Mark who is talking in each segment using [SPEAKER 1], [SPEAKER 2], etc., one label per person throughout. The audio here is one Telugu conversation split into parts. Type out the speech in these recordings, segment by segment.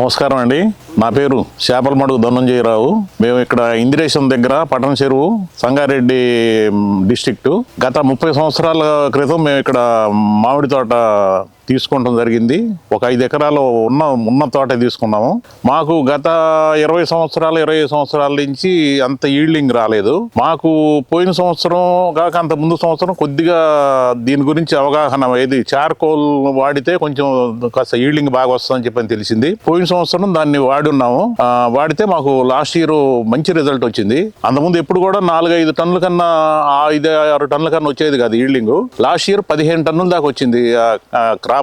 [SPEAKER 1] నమస్కారం అండి. నా పేరు చేపలమడుగు ధనంజయరావు. మేము ఇక్కడ ఇందిరేశం దగ్గర పట్టణ చెరువు, సంగారెడ్డి డిస్ట్రిక్ట్. గత 30 సంవత్సరాల క్రితం మేము ఇక్కడ మామిడి తోట తీసుకోవడం జరిగింది. ఒక 5 ఎకరాలు ఉన్న తోట తీసుకున్నాము. మాకు గత 20 సంవత్సరాల నుంచి అంత ఈల్డింగ్ రాలేదు. మాకు పోయిన సంవత్సరం కాక అంత ముందు సంవత్సరం కొద్దిగా దీని గురించి అవగాహన, ఏది చార్కోల్ వాడితే కొంచెం కాస్త ఈల్డింగ్ బాగా వస్తుందని చెప్పని తెలిసింది. పోయిన సంవత్సరం దాన్ని వాడున్నాము. వాడితే మాకు లాస్ట్ ఇయర్ మంచి రిజల్ట్ వచ్చింది. అంతకుముందు ఎప్పుడు కూడా 4-5 టన్నుల కన్నా 5-6 టన్నుల కన్నా వచ్చేది కాదు ఈల్డింగ్. లాస్ట్ ఇయర్ 15 టన్నుల దాకా వచ్చింది క్రాప్.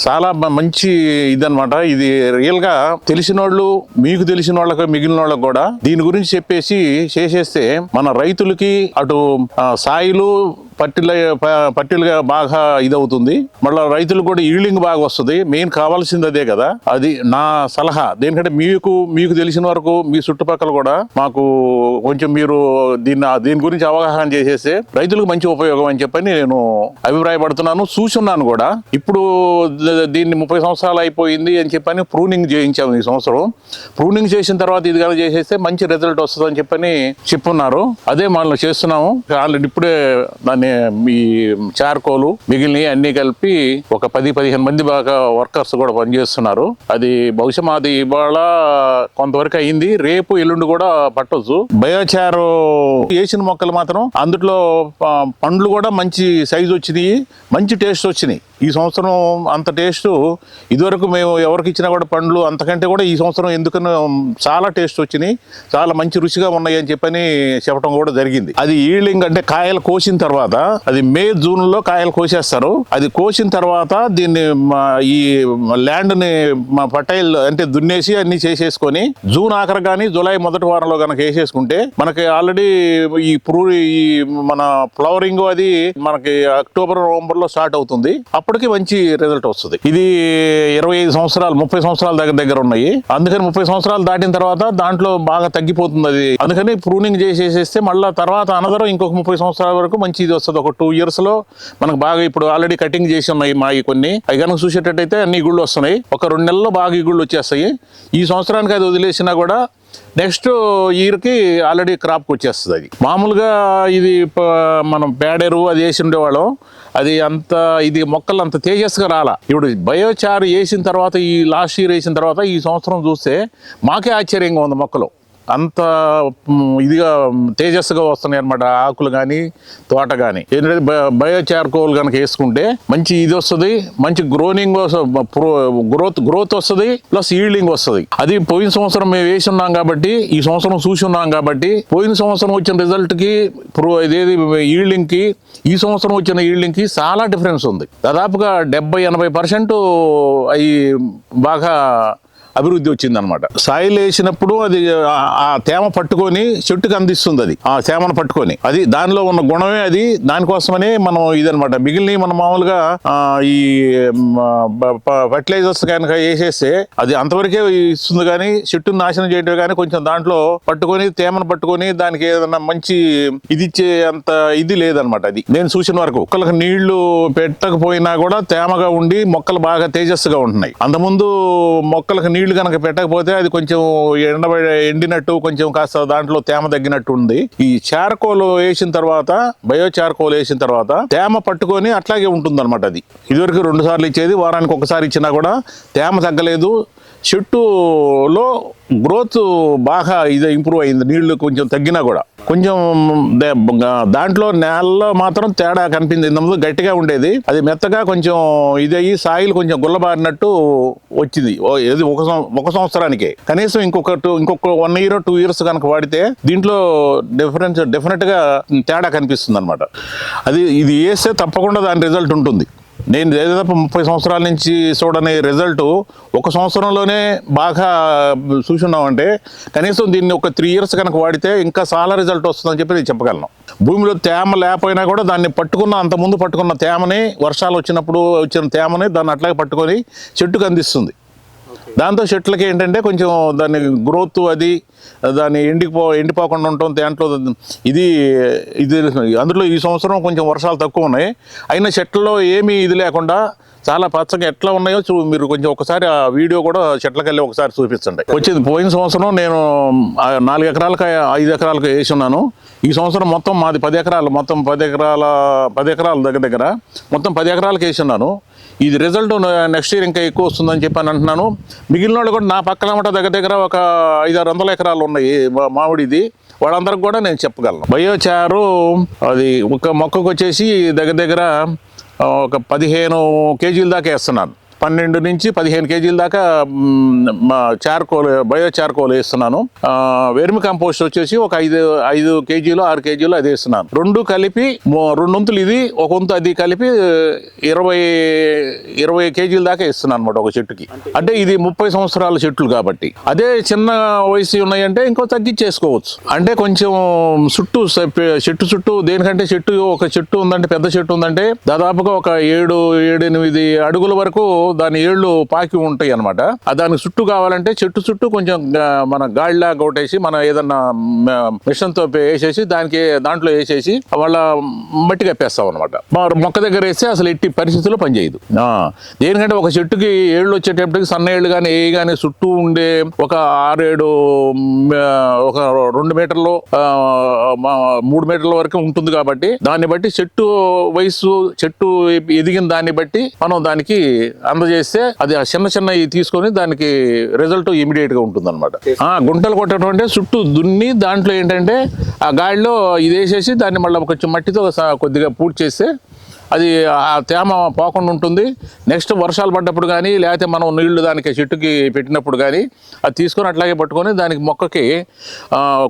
[SPEAKER 1] చాలా మంచి ఇదనమాట. ఇది రియల్ గా తెలిసిన వాళ్ళు, మీకు తెలిసిన వాళ్ళకి, మిగిలిన వాళ్ళకి కూడా దీని గురించి చెప్పేసి చేసేస్తే మన రైతులకి అటు సాయిలు పట్టిలుగా బాగా ఇదవుతుంది. మళ్ళీ రైతులు కూడా ఈల్డింగ్ బాగా వస్తుంది. మెయిన్ కావాల్సింది అదే కదా. అది నా సలహా. దేనికంటే మీకు తెలిసిన వరకు మీ చుట్టుపక్కల కూడా మాకు కొంచెం మీరు దీని గురించి అవగాహన చేసేస్తే రైతులకు మంచి ఉపయోగం అని చెప్పని నేను అభిప్రాయపడుతున్నాను. చూసున్నాను కూడా. ఇప్పుడు దీన్ని 30 సంవత్సరాలు అయిపోయింది అని చెప్పని ప్రూనింగ్ చేయించాము. ఈ సంవత్సరం ప్రూనింగ్ చేసిన తర్వాత ఇది కానీ చేసేస్తే మంచి రిజల్ట్ వస్తుంది అని చెప్పని చెప్పున్నారు. అదే మనం చేస్తున్నాము. ఆల్రెడీ ఇప్పుడే దాన్ని ఈ చార్కోలు మిగిలినవి అన్ని కలిపి ఒక 10-15 మంది బాగా వర్కర్స్ కూడా పనిచేస్తున్నారు. అది బహుశా మాది ఇవాళ కొంతవరకు అయింది. రేపు ఎల్లుండి కూడా పట్టొచ్చు. బయోచార్ వేసిన మొక్కలు మాత్రం అందులో పండ్లు కూడా మంచి సైజు వచ్చినాయి, మంచి టేస్ట్ వచ్చినాయి. ఈ సంవత్సరం అంత టేస్ట్ ఇదివరకు మేము ఎవరికి ఇచ్చినా కూడా పండ్లు అంతకంటే కూడా ఈ సంవత్సరం ఎందుకనో చాలా టేస్ట్ వచ్చినాయి, చాలా మంచి రుచిగా ఉన్నాయి అని చెప్పని చెప్పడం కూడా జరిగింది. అది ఈల్డింగ్ అంటే కాయలు కోసిన తర్వాత, అది మే జూన్ లో కాయలు కోసేస్తారు. అది కోసిన తర్వాత దీన్ని ఈ ల్యాండ్ ని పట్టైల్ అంటే దున్నేసి అన్ని చేసేసుకొని జూన్ ఆఖరి కానీ జూలై మొదటి వారంలో కనుక వేసేసుకుంటే మనకి ఆల్రెడీ ఈ మన ఫ్లవరింగ్ అది మనకి అక్టోబర్ నవంబర్ లో స్టార్ట్ అవుతుంది. అప్పటికి మంచి రిజల్ట్ వస్తుంది. ఇది 25 సంవత్సరాలు 30 సంవత్సరాల దగ్గర ఉన్నాయి. అందుకని 30 సంవత్సరాలు దాటిన తర్వాత దాంట్లో బాగా తగ్గిపోతుంది అది. అందుకని ప్రూనింగ్ చేసేసేస్తే మళ్ళీ తర్వాత అనదరం ఇంకొక 30 సంవత్సరాల వరకు మంచి ఇది వస్తుంది. ఒక 2 years లో మనకు బాగా ఇప్పుడు ఆల్రెడీ కటింగ్ చేసి ఉన్నాయి మా కొన్ని. అవి కనుక చూసేటట్టయితే అన్ని ఇగుళ్ళు వస్తున్నాయి. ఒక 2 నెలల్లో బాగా ఇగుళ్ళు వచ్చేస్తాయి. ఈ సంవత్సరానికి అది వదిలేసినా కూడా నెక్స్ట్ ఇయర్కి ఆల్రెడీ క్రాప్కి వచ్చేస్తుంది. అది మామూలుగా ఇది మనం పేడెరు అది వేసి ఉండేవాళ్ళం. అది అంత ఇది మొక్కలు అంత తేజస్గా రాలా. ఇప్పుడు బయోచార్ వేసిన తర్వాత, ఈ లాస్ట్ ఇయర్ వేసిన తర్వాత ఈ సంవత్సరం చూస్తే మాకే ఆశ్చర్యంగా ఉంది. మొక్కలు అంత ఇదిగా తేజస్సుగా వస్తున్నాయి అనమాట. ఆకులు కానీ తోట కానీ. ఏంటంటే బయోచార్కోల్ కనుక వేసుకుంటే మంచి ఇది వస్తుంది, మంచి గ్రోత్ వస్తుంది, ప్లస్ ఈల్డింగ్ వస్తుంది. అది పోయిన సంవత్సరం మేము వేసి ఉన్నాం కాబట్టి, ఈ సంవత్సరం చూసి ఉన్నాం కాబట్టి, పోయిన సంవత్సరం వచ్చిన రిజల్ట్ కి ఇదేది ఈల్డింగ్ కి ఈ సంవత్సరం వచ్చిన ఈల్డింగ్ కి చాలా డిఫరెన్స్ ఉంది. దాదాపుగా 70-80% అవి బాగా అభివృద్ధి వచ్చింది అనమాట. సాయిల్ వేసినప్పుడు అది ఆ తేమ పట్టుకొని చెట్టుకు అందిస్తుంది. అది ఆ తేమను పట్టుకొని, అది దానిలో ఉన్న గుణమే అది. దానికోసమనే మనం ఇదనమాట. మిగిలిన మనం మామూలుగా ఈ ఫర్టిలైజర్స్ కనుక వేసేస్తే అది అంతవరకే ఇస్తుంది, కానీ చెట్టును నాశనం చేయడం కానీ కొంచెం దాంట్లో పట్టుకొని తేమను పట్టుకొని దానికి ఏదైనా మంచి ఇది ఇచ్చే అంత ఇది లేదనమాట. అది నేను చూసిన వరకు. మొక్కలకు నీళ్లు పెట్టకపోయినా కూడా తేమగా ఉండి మొక్కలు బాగా తేజస్సుగా ఉంటున్నాయి. అంతకుముందు మొక్కలకు నీళ్లు కనుక పెట్టకపోతే అది కొంచెం ఎండినట్టు, కొంచెం కాస్త దాంట్లో తేమ తగ్గినట్టు ఉంది. ఈ చార్కోల్ వేసిన తర్వాత, బయోచార్కోల్ వేసిన తర్వాత తేమ పట్టుకొని అట్లాగే ఉంటుంది అనమాట. అది ఇదివరకు 2 సార్లు ఇచ్చేది, వారానికి ఒకసారి ఇచ్చినా కూడా తేమ తగ్గలేదు. చెట్టులో గ్రోత్ బాగా ఇది ఇంప్రూవ్ అయింది. నీళ్లు కొంచెం తగ్గినా కూడా కొంచెం దాంట్లో నేలలో మాత్రం తేడా కనిపించింది. ఇంతకుముందు గట్టిగా ఉండేది, అది మెత్తగా కొంచెం ఇదయ్యి సాయిల్ కొంచెం గుల్లబారినట్టు వచ్చింది. ఇది ఒక సంవత్సరానికే. కనీసం ఇంకొక 1 year 2 years కనుక వాడితే దీంట్లో డెఫినెట్ గా తేడా కనిపిస్తుంది అనమాట. అది ఇది వేస్తే తప్పకుండా దాని రిజల్ట్ ఉంటుంది. నేను దాదాపు 30 సంవత్సరాల నుంచి చూడని రిజల్ట్ ఒక సంవత్సరంలోనే బాగా చూసున్నామంటే, కనీసం దీన్ని ఒక 3 years కనుక వాడితే ఇంకా చాలా రిజల్ట్ వస్తుందని చెప్పి నేను చెప్పగలను. భూమిలో తేమ లేకపోయినా కూడా దాన్ని అంతకుముందు పట్టుకున్న తేమని, వర్షాలు వచ్చినప్పుడు వచ్చిన తేమని దాన్ని అట్లాగే పట్టుకొని చెట్టుకు అందిస్తుంది. దాంతో చెట్లకి ఏంటంటే కొంచెం దాని గ్రోత్ అది దాన్ని ఎండిపోకుండా ఉండటం దాంట్లో ఇది ఇది అందులో ఈ సంవత్సరం కొంచెం వర్షాలు తక్కువ ఉన్నాయి, అయినా చెట్లలో ఏమీ ఇది లేకుండా చాలా పచ్చగా ఎట్లా ఉన్నాయో మీరు కొంచెం ఒకసారి ఆ వీడియో కూడా చెట్లకి వెళ్ళి ఒకసారి చూపించండి. వచ్చేది పోయిన సంవత్సరం నేను 4 ఎకరాలకు 5 ఎకరాలకు వేసి ఉన్నాను. ఈ సంవత్సరం మొత్తం మాది 10 ఎకరాలు, మొత్తం 10 ఎకరాల దగ్గర మొత్తం 10 ఎకరాలకు వేసి ఉన్నాను. ఇది రిజల్ట్ నెక్స్ట్ ఇయర్ ఇంకా ఎక్కువ వస్తుందని చెప్పి అంటున్నాను. మిగిలిన వాళ్ళు కూడా నా పక్కన దగ్గర ఒక 500-600 ఎకరాలు ఉన్నాయి మామిడిది, వాళ్ళందరికి కూడా నేను చెప్పగలను. బయోచారు అది ఒక మొక్కకు వచ్చేసి దగ్గర ఒక 15 కేజీల దాకా వేస్తున్నాను. 12 నుంచి 15 కేజీల దాకా మా బయో చార్కోల్ వేస్తున్నాను. వెర్మి కంపోస్ట్ వచ్చేసి ఒక 5 కేజీలు 6 కేజీలు అది వేస్తున్నాను. 2 కలిపి 2 వంతులు ఇది, 1 వంతు అది కలిపి 20 కేజీల దాకా ఇస్తున్నాను అనమాట ఒక చెట్టుకి. అంటే ఇది 30 సంవత్సరాల చెట్లు కాబట్టి. అదే చిన్న వయసు ఉన్నాయంటే ఇంకో తగ్గించేసుకోవచ్చు. అంటే కొంచెం చెట్టు చుట్టూ దేనికంటే ఒక చెట్టు ఉందంటే, పెద్ద చెట్టు ఉందంటే దాదాపుగా ఒక 7-8 అడుగుల వరకు దాని ఏళ్ళు పాకి ఉంటాయి అనమాట. దానికి చుట్టూ కావాలంటే చెట్టు చుట్టూ కొంచెం మన గాడిలా కొట్టేసి మన ఏదన్నా మిషన్ తో వేసేసి దాంట్లో వేసేసి వాళ్ళ మట్టి కప్పేస్తాం అనమాట. మొక్క దగ్గర వేస్తే అసలు ఎట్టి పరిస్థితుల్లో పనిచేయదు. దేనికంటే ఒక చెట్టుకి ఏళ్ళు వచ్చేటప్పటికి సన్న ఏళ్ళు కానీ ఏ కానీ చుట్టూ ఉండే ఒక 6-7 ఒక 2 మీటర్లు 3 మీటర్ల వరకు ఉంటుంది కాబట్టి దాన్ని బట్టి చెట్టు వయసు చెట్టు ఎదిగిన దాన్ని బట్టి మనం దానికి అందజేస్తే అది చిన్న తీసుకొని దానికి రిజల్ట్ ఇమీడియట్ గా ఉంటుంది అనమాట. గుంటలు కొట్టడం చుట్టూ దున్ని దాంట్లో ఏంటంటే ఆ గాడిలో ఇది వేసేసి దాన్ని మళ్ళీ కొంచెం మట్టితో కొద్దిగా పూర్తి చేస్తే అది ఆ తేమ పోకుండా ఉంటుంది. నెక్స్ట్ వర్షాలు పడ్డప్పుడు కానీ లేకపోతే మనం నీళ్లు దానికి చెట్టుకి పెట్టినప్పుడు కానీ అది తీసుకొని అట్లాగే పట్టుకొని దానికి మొక్కకి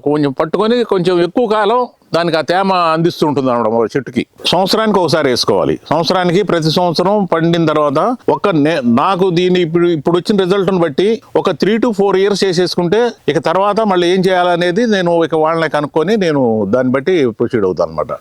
[SPEAKER 1] కొంచెం పట్టుకొని కొంచెం ఎక్కువ కాలం దానికి ఆ తేమ అందిస్తూ ఉంటుంది అన్నమాట చెట్టుకి. సంవత్సరానికి ఒకసారి వేసుకోవాలి. సంవత్సరానికి ప్రతి సంవత్సరం పండిన తర్వాత నాకు దీన్ని ఇప్పుడు వచ్చిన రిజల్ట్ని బట్టి ఒక 3 to 4 years చేసేసుకుంటే ఇక తర్వాత మళ్ళీ ఏం చేయాలనేది నేను ఇక వాళ్ళని కనుక్కొని నేను దాన్ని బట్టి ప్రొసీడ్ అవుతాను అనమాట.